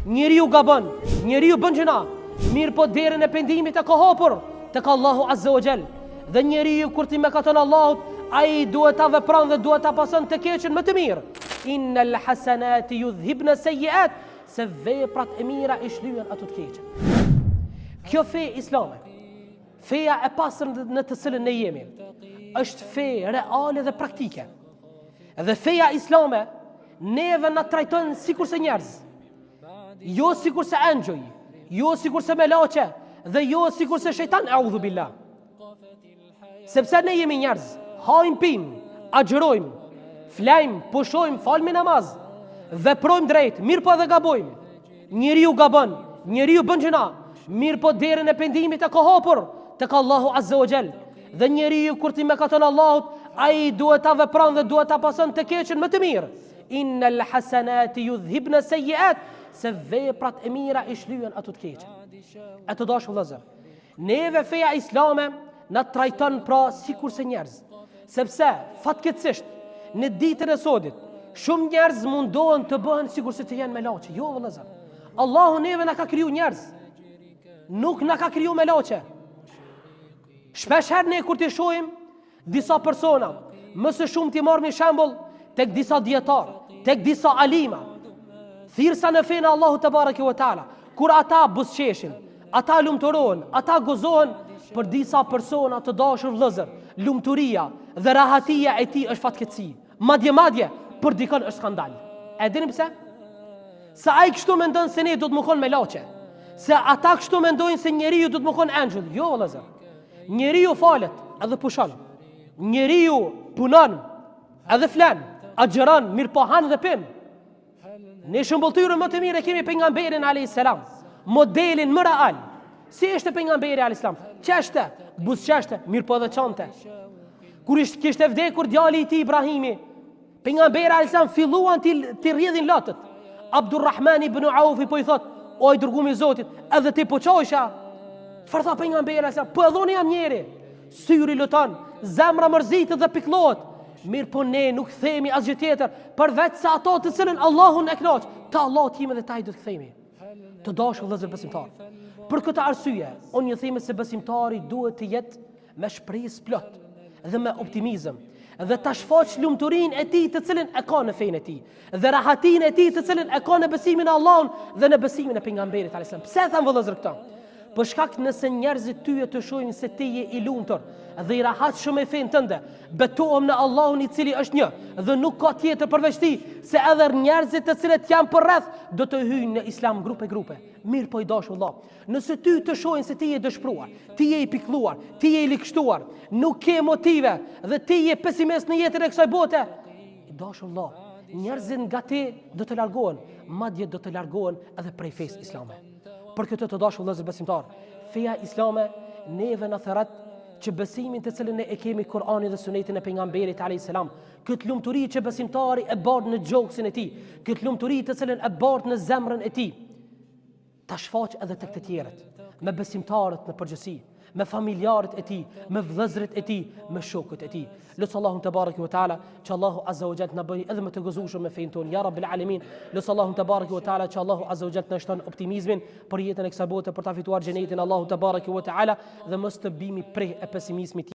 njeriu gabon, njeriu bën gjëna, mirë po derën e pendimit e ka hapur tek Allahu Azza wa Jall. Dhe njeriu kur ti mëkaton Allahut, ai duhet ta vepron dhe duhet ta pason të keqen më të mirë. Innal hasanati yudhhibna sayyi'at, se veprat e mira i shlyen ato të keqe. Kjo fe islame, feja e pastër në të cilën ne jemi, është fe reale dhe praktike. Dhe feja islame neve na trajton sikur se njerëz, jo sikur se engjëj, jo sikur se melaçe, dhe jo sikur se shejtan, a'udhu billah. Sepse ne jemi njerëz, hajm pim, agjërojmë, flajmë, pushojmë, falmi namaz, veprojmë drejt, mirë po edhe gabojmë. Njeriu gabon, njeriu bën gjëna, mirë po derën e pendimit e ka hapur tek Allahu Azza wa Jall. Dhe njeriu kur ti mëkaton Allahut, ai duhet ta vepron dhe duhet ta pason të keqen më të mirë. Innal hasanati yudhhibna sayyi'at, se veprat e mira i shlyen ato të keqe. E të dashur vëllezër, neve feja islame na trajton pra sikur se njerëz. Sepse fatkeqësisht në ditën e sodit shumë njerëz mundohen të bëhen sikur se të jenë melaçe. Jo vëllezër. Allahu neve na ka kriju njerëz. Nuk na ka kriju melaçe. Shpesh herë ne kur t'i shohim disa persona, më së shumë t'i marrim shembull tek disa dietar, tek disa alima, thirrsa në fenë Allahu te bareke ve taala, kur ata buzëqeshin, ata lumturohen, ata gozohen për disa persona të dashur vëllezër, lumturia dhe rahatia e tij është fatkeqësi. Madje për dikon është skandal. E dini pse? Se ai kështu mendon se ne do të më kon melaçe. Se ata kështu mendojnë se njeriu do të më kon angjëll. Jo vëllezër. Njeriu falet edhe pushon. Njeriu punon edhe flan, agjeron, mirë po han dhe pin. Ne shëmbulltyrën më të mirë e kemi pejgamberin alayhis salam, modelin më real. Si ishte pejgamberi alayhis salam? Çeshte, buzëqeshte, mirë po edhe çante. Kur kishte vdekur djali i tij Ibrahimi, pejgamberi alayhis salam filluan ti rrjedhin lotët. Abdurrahman ibn Auf po i thot: "O i dërguari i Zotit, edhe ti po çoisha?" Çfarë tha pejgamberi alayhis salam? "Po edhe unë jam njeri." Syri luton, zemra mërzitet dhe pikëllohet. Mirë po ne nuk themi asgjë tjetër përveç se ato të cilën Allahun e kënaq, te Allahu jemi dhe taj do të kthehemi. Të dashur vëllezër besimtar, për këtë arsye, unë ju them se besimtari duhet të jetë me shpresë plot dhe me optimizëm, dhe ta shfaq lumturinë e tij të cilën e ka në fenë e tij, dhe rahatinë e tij të cilën e ka në besimin në Allahun dhe në besimin e pejgamberit alayhis salam. Pse them vëllezër këtë? Për shkak nëse njerëzit ty të shohin se ti je i lumtur dhe i rahat shumë e fenë tënde, betohem në Allahun i cili është një dhe nuk ka tjetër përveç tij, se edhe njerëzit të cilët janë përreth do të hyjnë në islam grupe. Mirë po i dashur Allah, nëse ty të shohin se ti je dëshpëruar, ti je i pikëlluar, ti je i likështuar, nuk ke motive dhe ti je pesimist në jetën e kësaj bote, i dashur Allah, njerëzit nga ti do të largohen, madje do të largohen edhe prej fesë islame. Për këtë të dashur vëllezër besimtar, feja islame neve na thërret që besimin të cilën ne e kemi Kur'anin dhe Sunetin e pejgamberit alayhis salam, këtë lumturi që besimtari e bart në gjoksin e tij, këtë lumturi të cilën e bart në zemrën e tij, ta shfaq edhe tek të tjerët, me besimtarët në përgjithësi, me familjarët e tij, me vëllezërit e tij, me shokët e tij. Lutë Allahun te bareke ve taala që Allahu azza wa jalla na bëj edhe më të gëzueshëm me fenë tonë, ya rabbil alamin. Lutë Allahun te bareke ve taala që Allahu azza wa jalla na shton optimizmin për jetën e kësaj bote, për ta fituar xhenetin Allahu te bareke ve taala, dhe mos të bimi prej e pesimizmit.